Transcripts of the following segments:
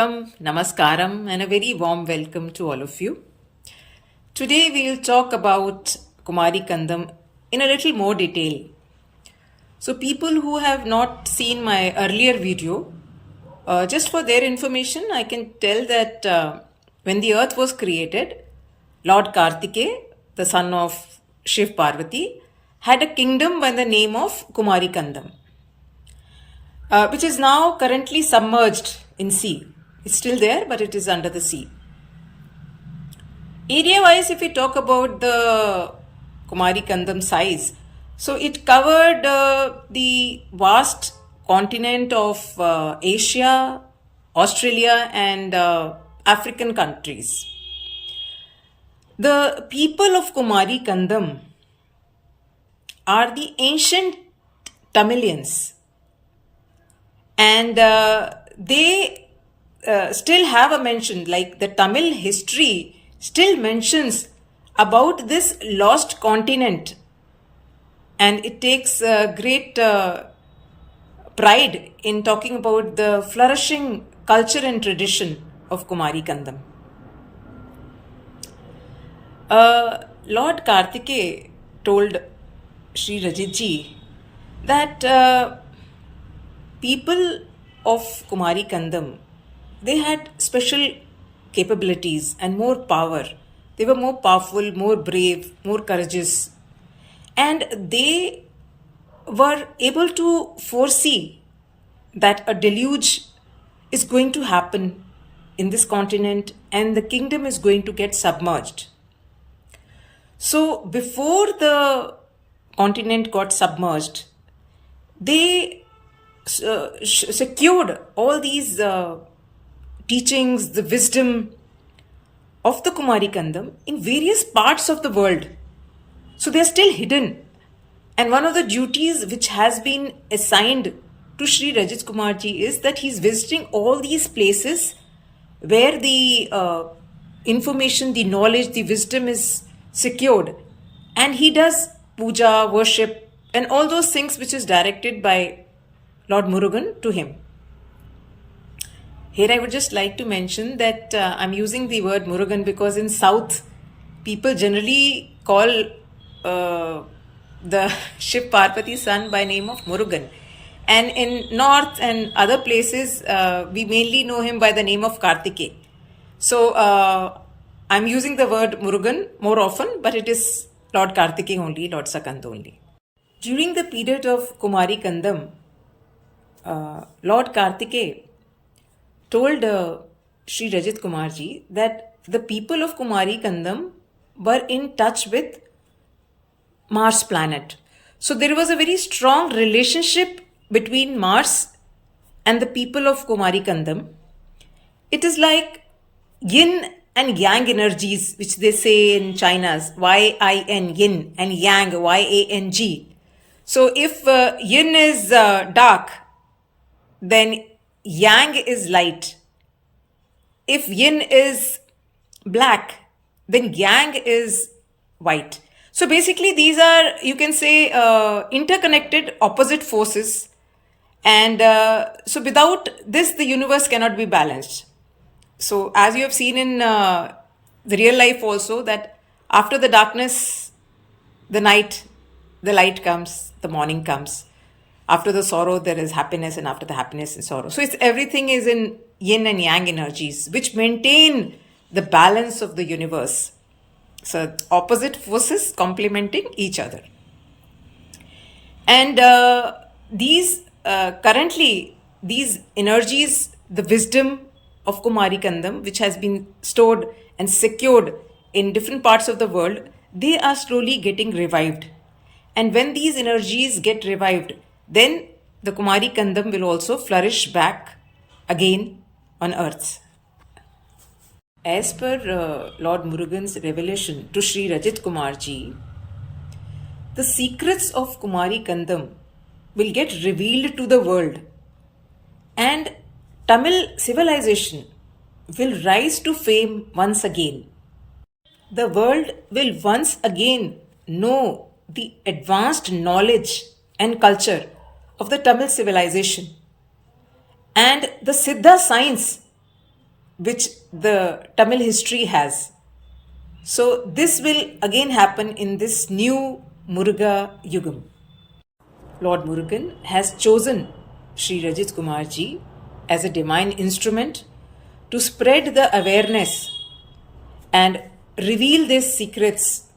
Vanakkam, Namaskaram, and a very warm welcome to all of you. Today we will talk about Kumari Kandam in a little more detail. So, people who have not seen my earlier video, just for their information, I can tell that when the earth was created, Lord Kartikeya, the son of Shiv Parvati, had a kingdom by the name of Kumari Kandam, which is now currently submerged in sea. It's still there, but it is under the sea. Area-wise, if we talk about the Kumari Kandam size, so it covered the vast continent of Asia, Australia, and African countries. The people of Kumari Kandam are the ancient Tamilians, and they still have a mention, like the Tamil history still mentions about this lost continent, and it takes great pride in talking about the flourishing culture and tradition of Kumari Kandam. Lord Kartikeya told Sri Rajit ji that people of Kumari Kandam, they had special capabilities and more power. They were more powerful, more brave, more courageous, and they were able to foresee that a deluge is going to happen in this continent and the kingdom is going to get submerged. So before the continent got submerged, they secured all these teachings, the wisdom of the Kumari Kandam in various parts of the world. So they are still hidden. And one of the duties which has been assigned to Sri Rajit Kumar ji is that he is visiting all these places where the information, the knowledge, the wisdom is secured. And he does puja, worship, and all those things which is directed by Lord Murugan to him. Here I would just like to mention that I'm using the word Murugan because in South, people generally call the Shiv Parvati son by name of Murugan. And in North and other places, we mainly know him by the name of Kartikeya. So I'm using the word Murugan more often, but it is Lord Kartikeya only, Lord Sakand only. During the period of Kumari Kandam, Lord Kartikeya told Sri Rajit Kumar ji that the people of Kumari Kandam were in touch with Mars planet. So there was a very strong relationship between Mars and the people of Kumari Kandam. It is like yin and yang energies, which they say in China's Y-I-N, yin, and yang, Y-A-N-G. So if yin is dark, then yang is light. If yin is black, then yang is white. So basically these are, you can say, interconnected opposite forces. And so without this, the universe cannot be balanced. So as you have seen in the real life also, that after the darkness, the night, the light comes, the morning comes. After the sorrow, there is happiness, and after the happiness is sorrow. So it's everything is in yin and yang energies, which maintain the balance of the universe. So opposite forces complementing each other. And currently, these energies, the wisdom of Kumari Kandam, which has been stored and secured in different parts of the world, they are slowly getting revived. And when these energies get revived, then the Kumari Kandam will also flourish back again on earth. As per Lord Murugan's revelation to Sri Rajit Kumar ji, the secrets of Kumari Kandam will get revealed to the world, and Tamil civilization will rise to fame once again. The world will once again know the advanced knowledge and culture of the Tamil civilization, and the Siddha science which the Tamil history has. So this will again happen in this new Muruga Yugam. Lord Murugan has chosen Sri Rajit Kumar ji as a divine instrument to spread the awareness and reveal these secrets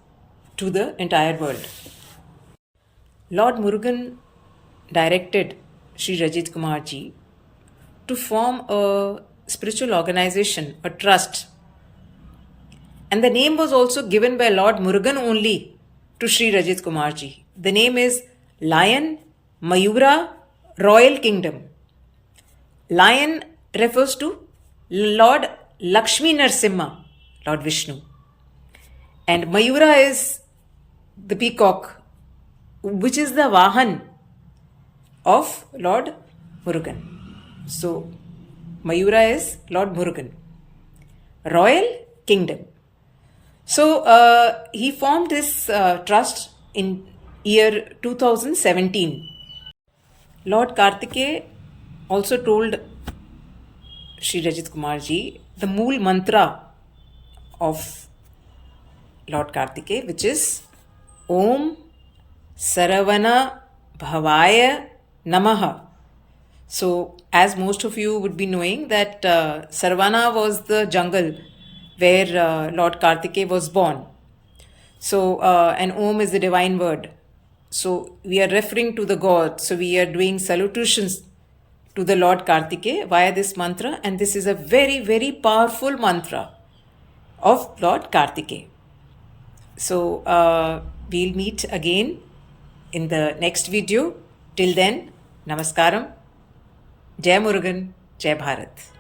to the entire world. Lord Murugan directed Sri Rajit Kumar ji to form a spiritual organization, a trust. And the name was also given by Lord Murugan only to Sri Rajit Kumar ji. The name is Lion Mayura Royal Kingdom. Lion refers to Lord Lakshmi Narsimha, Lord Vishnu. And Mayura is the peacock, which is the Vahan of Lord Murugan. So, Mayura is Lord Murugan. Royal Kingdom. So, he formed this trust in year 2017. Lord Kartikeya also told Sri Rajit Kumar ji the Mool Mantra of Lord Kartikeya, which is Om Saravana Bhavaya Namaha. So, as most of you would be knowing that Saravana was the jungle where Lord Kartikeya was born. So, and Om is the divine word. So, we are referring to the God. So, we are doing salutations to the Lord Kartikeya via this mantra, and this is a very, very powerful mantra of Lord Kartikeya. So, we'll meet again in the next video. Till then, Namaskaram. Jai Murugan, Jai Bharat.